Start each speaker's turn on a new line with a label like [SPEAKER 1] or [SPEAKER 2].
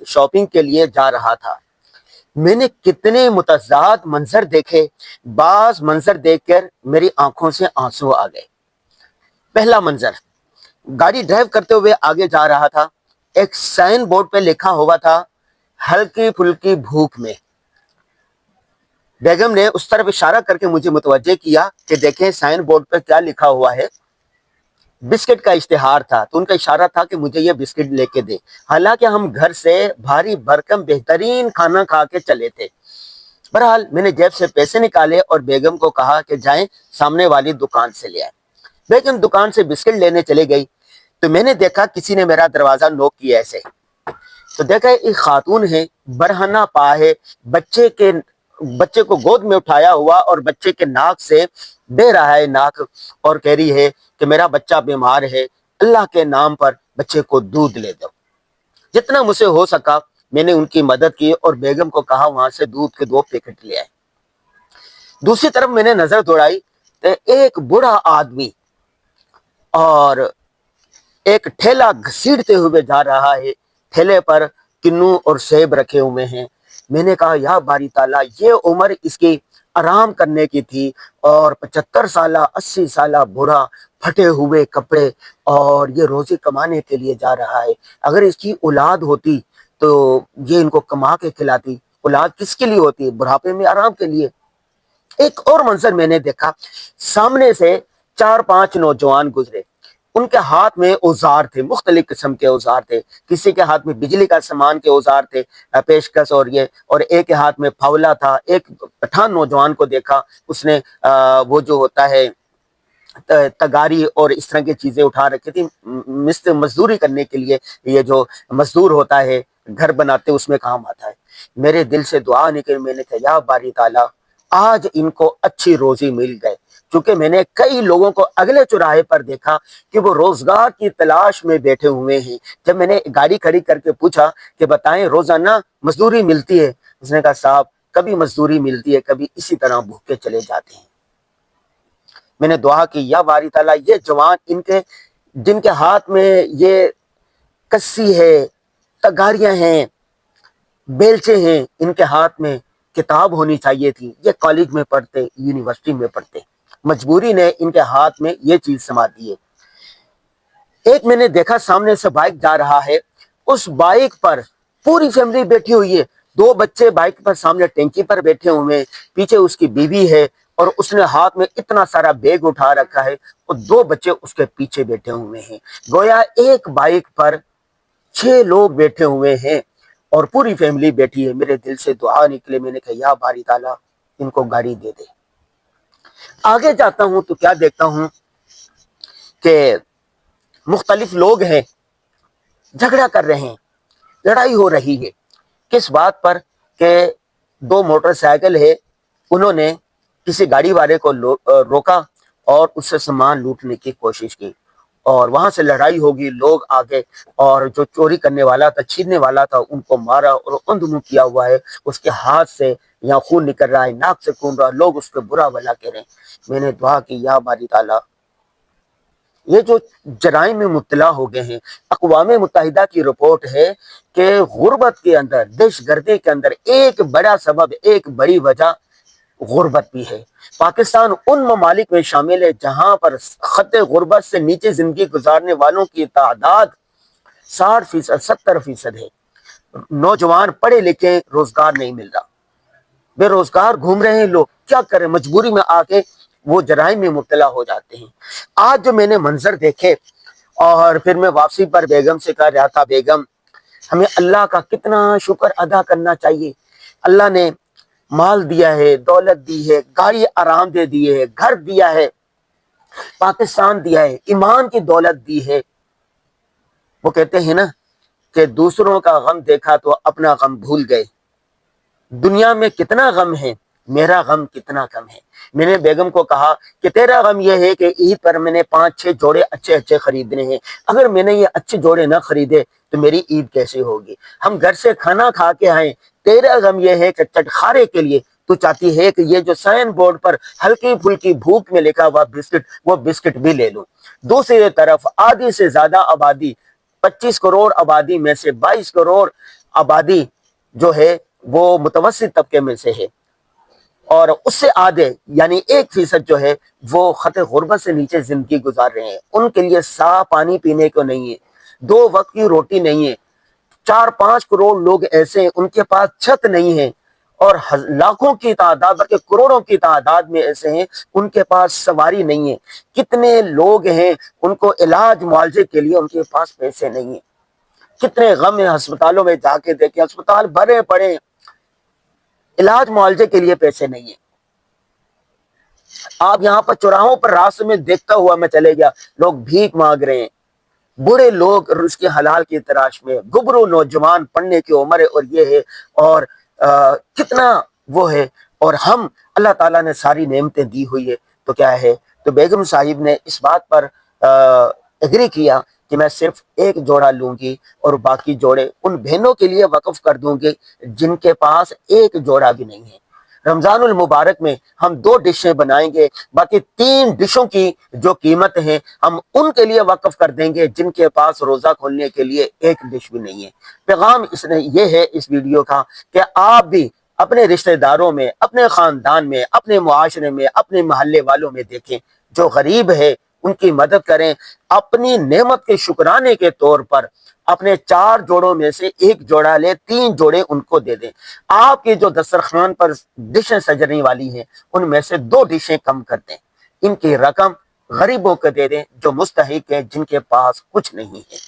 [SPEAKER 1] Shopping کے لیے جا رہا تھا۔ میں نے کتنے متضاد منظر دیکھے، بعض منظر دیکھ کر میری آنکھوں سے آنسو آ گئے۔ پہلا منظر، گاڑی ڈرائیو کرتے ہوئے آگے جا رہا تھا، ایک سائن بورڈ پہ لکھا ہوا تھا ہلکی پھلکی بھوک میں۔ بیگم نے اس طرف اشارہ کر کے مجھے متوجہ کیا کہ دیکھیں سائن بورڈ پہ کیا لکھا ہوا ہے۔ بسکٹ کا اشتہار تھا، تو ان کا اشارہ تھا کہ مجھے یہ بسکٹ لے کے دے، حالانکہ ہم گھر سے بھاری بھرکم بہترین کھانا کھا کے چلے تھے۔ بہرحال میں نے جیب سے پیسے نکالے اور بیگم کو کہا کہ جائیں سامنے والی دکان سے لے آئیں۔ بیگم دکان سے بسکٹ لینے چلے گئی تو میں نے دیکھا کسی نے میرا دروازہ نوک کیا ایسے، تو دیکھا ایک خاتون ہے، برہنہ پا ہے، بچے کو گود میں اٹھایا ہوا اور بچے کے ناک سے دے رہا ہے ناک، اور کہہ رہی ہے کہ میرا بچہ بیمار ہے، اللہ کے نام پر بچے کو دودھ لے دو۔ جتنا مجھ سے ہو سکا میں نے ان کی مدد کی اور بیگم کو کہا وہاں سے دودھ کے 2 پیکٹ لے آئے۔ دوسری طرف میں نے نظر دوڑائی تو ایک بوڑھا آدمی اور ایک ٹھیلا گھسیٹتے ہوئے جا رہا ہے، ٹھیلے پر کنو اور سیب رکھے ہوئے ہیں۔ میں نے کہا یا باری تعالیٰ، یہ عمر اس کی آرام کرنے کی تھی اور 75 سالہ 80 سالہ بوڑھا، پھٹے ہوئے کپڑے، اور یہ روزی کمانے کے لیے جا رہا ہے۔ اگر اس کی اولاد ہوتی تو یہ ان کو کما کے کھلاتی۔ اولاد کس کے لیے ہوتی ہے؟ بڑھاپے میں آرام کے لیے۔ ایک اور منظر میں نے دیکھا، سامنے سے 4-5 نوجوان گزرے، ان کے ہاتھ میں اوزار تھے، مختلف قسم کے اوزار تھے، کسی کے ہاتھ میں بجلی کا سامان کے اوزار تھے، پیشکش اور ایک کے ہاتھ میں پھاولا تھا۔ ایک پٹھان نوجوان کو دیکھا، اس نے وہ جو ہوتا ہے تگاری اور اس طرح کی چیزیں اٹھا رکھی تھی، مزدوری کرنے کے لیے، یہ جو مزدور ہوتا ہے گھر بناتے اس میں کام آتا ہے۔ میرے دل سے دعا نکلی، میں نے کہا یا باری تعالیٰ آج ان کو اچھی روزی مل گئے، چونکہ میں نے کئی لوگوں کو اگلے چوراہے پر دیکھا کہ وہ روزگار کی تلاش میں بیٹھے ہوئے ہیں۔ جب میں نے گاڑی کھڑی کر کے پوچھا کہ بتائیں روزانہ مزدوری ملتی ہے؟ اس نے کہا صاحب کبھی مزدوری ملتی ہے، کبھی اسی طرح بھوکے چلے جاتے ہیں۔ میں نے دعا کی یا باری تعالیٰ یہ جوان جن کے ہاتھ میں یہ کسی ہے، تگاریاں ہیں، بیلچے ہیں، ان کے ہاتھ میں کتاب ہونی چاہیے تھی، یہ کالج میں پڑھتے، یونیورسٹی میں پڑھتے، مجبوری نے ان کے ہاتھ میں یہ چیز سما دی ہے۔ ایک میں نے دیکھا سامنے سے بائک جا رہا ہے، اس بائک پر پوری فیملی بیٹھی ہوئی ہے، 2 بچے بائک پر سامنے ٹینکی پر بیٹھے ہوئے ہیں، پیچھے اس کی بیوی ہے اور اس نے ہاتھ میں اتنا سارا بیگ اٹھا رکھا ہے اور 2 بچے اس کے پیچھے بیٹھے ہوئے ہیں۔ گویا ایک بائک پر 6 لوگ بیٹھے ہوئے ہیں اور پوری فیملی بیٹھی ہے۔ میرے دل سے دعا نکلے، میں نے کہا یا باری تعالیٰ ان کو گاڑی دے دے۔ آگے جاتا ہوں تو کیا دیکھتا ہوں کہ مختلف لوگ ہیں، جھگڑا کر رہے ہیں، لڑائی ہو رہی ہے۔ کس بات پر؟ کہ 2 موٹر سائیکل ہے، انہوں نے کسی گاڑی والے کو روکا اور اس سے سامان لوٹنے کی کوشش کی اور وہاں سے لڑائی ہوگی، لوگ آگے، اور جو چوری کرنے والا تھا، چھیننے والا تھا، ان کو مارا اور اندھ منہ کیا ہوا ہے، اس کے ہاتھ سے یہاں خون نکل رہا ہے، ناک سے خون رہا ہے، لوگ اس کو برا بھلا کہہ رہے ہیں۔ میں نے دعا کی یا باری تعالیٰ یہ جو جرائم میں مبتلا ہو گئے ہیں، اقوام متحدہ کی رپورٹ ہے کہ غربت کے اندر، دہشت گردی کے اندر ایک بڑا سبب، ایک بڑی وجہ غربت بھی ہے۔ پاکستان ان ممالک میں شامل ہے جہاں پر خط غربت سے نیچے زندگی گزارنے والوں کی تعداد 60%، 70% ہے۔ نوجوان پڑھے لکھے، روزگار نہیں مل رہا، بے روزگار گھوم رہے ہیں لوگ، کیا کریں؟ مجبوری میں آ کے وہ جرائم میں مبتلا ہو جاتے ہیں۔ آج جو میں نے منظر دیکھے اور پھر میں واپسی پر بیگم سے کہہ رہا تھا، بیگم ہمیں اللہ کا کتنا شکر ادا کرنا چاہیے، اللہ نے مال دیا ہے، دولت دی ہے، گاڑی آرام دے دی ہے، گھر دیا ہے، پاکستان دیا ہے، ایمان کی دولت دی ہے۔ وہ کہتے ہیں نا کہ دوسروں کا غم دیکھا تو اپنا غم بھول گئے۔ دنیا میں کتنا غم ہے، میرا غم کتنا کم ہے۔ میں نے بیگم کو کہا کہ تیرا غم یہ ہے کہ عید پر میں نے 5-6 جوڑے اچھے خریدنے ہیں، اگر میں نے یہ اچھے جوڑے نہ خریدے تو میری عید کیسے ہوگی؟ ہم گھر سے کھانا کھا کے آئیں، تیرا غم یہ ہے کہ چٹخارے کے لیے تو چاہتی ہے کہ یہ جو سائن بورڈ پر ہلکی پھلکی بھوک میں لکھا ہوا بسکٹ، وہ بسکٹ بھی لے لوں۔ دوسری طرف آدھی سے زیادہ آبادی، 25 کروڑ آبادی میں سے 22 کروڑ آبادی جو ہے وہ متوسط طبقے میں سے ہے، اور اس سے آدھے یعنی 1% جو ہے وہ خط غربت سے نیچے زندگی گزار رہے ہیں۔ ان کے لیے صاف پانی پینے کو نہیں ہے، 2 وقت کی روٹی نہیں ہے۔ 4-5 کروڑ لوگ ایسے ہیں ان کے پاس چھت نہیں ہے، اور لاکھوں کی تعداد بلکہ کروڑوں کی تعداد میں ایسے ہیں ان کے پاس سواری نہیں ہے۔ کتنے لوگ ہیں ان کو علاج معالجے کے لیے ان کے پاس پیسے نہیں ہیں۔ کتنے غم ہیں، ہسپتالوں میں جا کے دیکھیں، ہسپتال بھرے پڑے، علاج معالجے کے لیے پیسے نہیں ہیں۔ آپ یہاں پر چوراہوں پر راستے میں دیکھتا ہوا میں چلے گیا، لوگ بھیک مانگ رہے ہیں، بوڑھے لوگ رزق حلال کی تلاش میں، گبرو نوجوان پڑھنے کی عمر ہے اور یہ ہے، اور کتنا وہ ہے، اور ہم اللہ تعالیٰ نے ساری نعمتیں دی ہوئی ہے تو کیا ہے۔ تو بیگم صاحب نے اس بات پر ایگری کیا کہ میں صرف ایک جوڑا لوں گی اور باقی جوڑے ان بہنوں کے لیے وقف کر دوں گی جن کے پاس ایک جوڑا بھی نہیں ہے۔ رمضان المبارک میں ہم 2 ڈشیں بنائیں گے، باقی 3 ڈشوں کی جو قیمت ہے ہم ان کے لیے وقف کر دیں گے جن کے پاس روزہ کھولنے کے لیے ایک ڈش بھی نہیں ہے۔ پیغام اس نے یہ ہے اس ویڈیو کا کہ آپ بھی اپنے رشتہ داروں میں، اپنے خاندان میں، اپنے معاشرے میں، اپنے محلے والوں میں دیکھیں جو غریب ہے ان کی مدد کریں، اپنی نعمت کے شکرانے کے طور پر اپنے 4 جوڑوں میں سے ایک جوڑا لے، 3 جوڑے ان کو دے دیں۔ آپ کے جو دسترخوان پر ڈشیں سجنے والی ہیں ان میں سے 2 ڈشیں کم کر دیں، ان کی رقم غریبوں کو دے دیں جو مستحق ہیں، جن کے پاس کچھ نہیں ہے۔